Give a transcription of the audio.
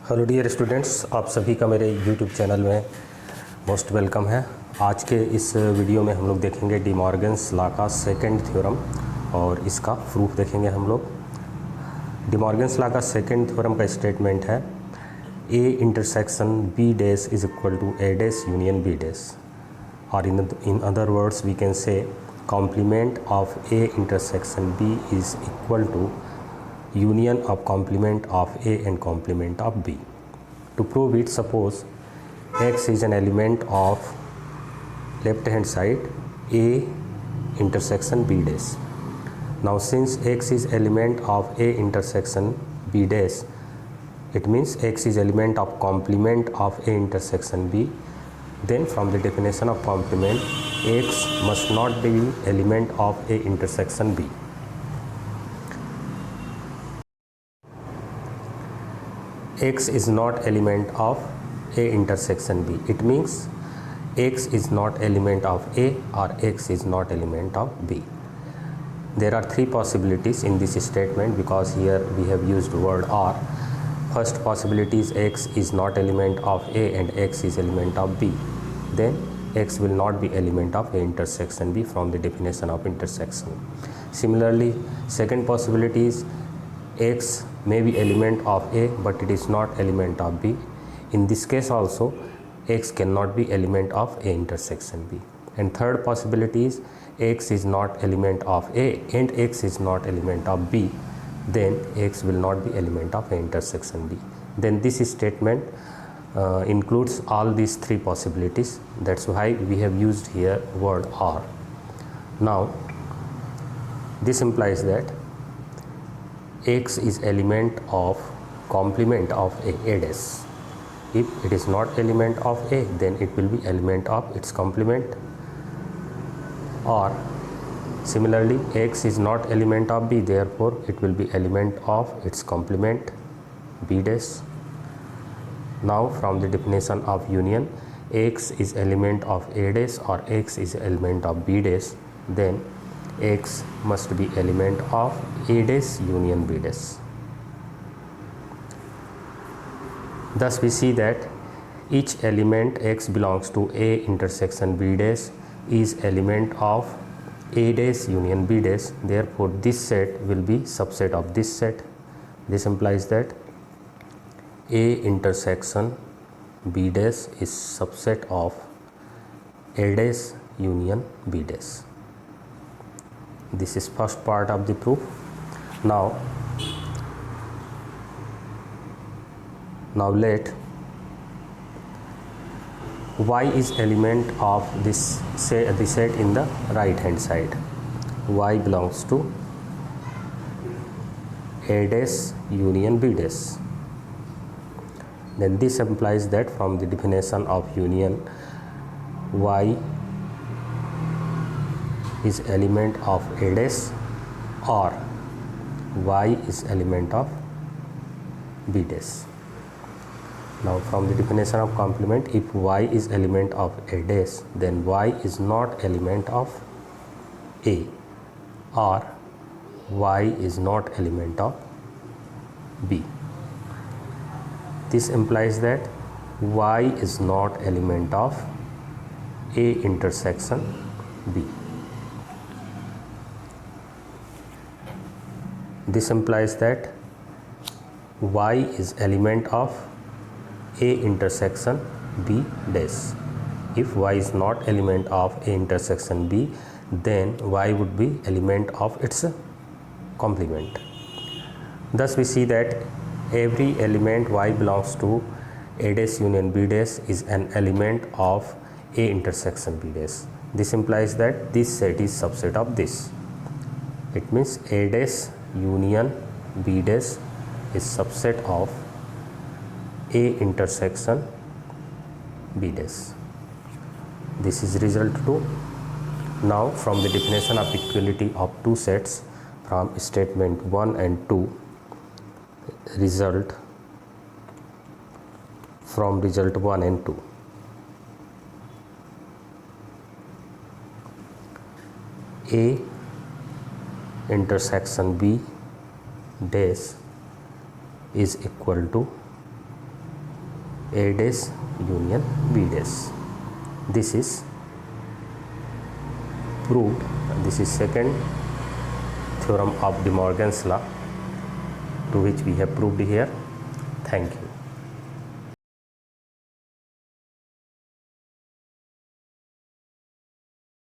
Hello dear students, आप सभी का मेरे यूट्यूब चैनल में मोस्ट वेलकम है। आज के इस वीडियो में हम लोग देखेंगे डी मॉर्गन्स लॉ का सेकंड थ्योरम और इसका प्रूफ देखेंगे हम लोग। डी मॉर्गन्स लॉ का सेकंड थ्योरम का स्टेटमेंट है A intersection B dash is equal to A dash union B dash, और in other words we can say complement of A intersection B is equal to union of complement of A and complement of B. To prove it, suppose X is an element of left hand side A intersection B dash. Now since X is element of A intersection B dash, it means X is element of complement of A intersection B. Then from the definition of complement, X must not be element of A intersection B. X is not element of A intersection B. It means X is not element of A or X is not element of B. There are three possibilities in this statement because here we have used word or. First possibility is X is not element of A and X is element of B. Then X will not be element of A intersection B from the definition of intersection. Similarly, second possibility is X may be element of A but it is not element of B. In this case also X cannot be element of A intersection B. And third possibility is X is not element of A and X is not element of B. Then X will not be element of A intersection B. Then this statement includes all these three possibilities. That's why we have used here word or. Now this implies that X is element of complement of A dash. If it is not element of A, then it will be element of its complement. Or similarly, X is not element of B, therefore it will be element of its complement B dash. Now from the definition of union, X is element of A dash or X is element of B dash, then X must be element of A dash union B dash. Thus we see that each element X belongs to A intersection B dash is element of A dash union B dash. Therefore this set will be subset of this set. This implies that A intersection B dash is subset of A dash union B dash. This is first part of the proof. Now let Y is element of this the set in the right hand side. Y belongs to A dash union B dash. Then this implies that from the definition of union, Y is element of A dash or Y is element of B dash. Now from the definition of complement, if Y is element of A dash, then Y is not element of A or Y is not element of B. This implies that Y is not element of A intersection B. This implies that Y is element of A intersection B dash. If Y is not element of A intersection B, then Y would be element of its complement. Thus we see that every element Y belongs to A dash union B dash is an element of A intersection B dash. This implies that this set is subset of this. It means A dash union B dash is subset of A intersection B dash. This is result 2. Now from the definition of equality of two sets from statement 1 and 2, result from result 1 and 2. A intersection B dash is equal to A dash union B dash. This is proved. This is second theorem of De Morgan's law, to which we have proved here. Thank you.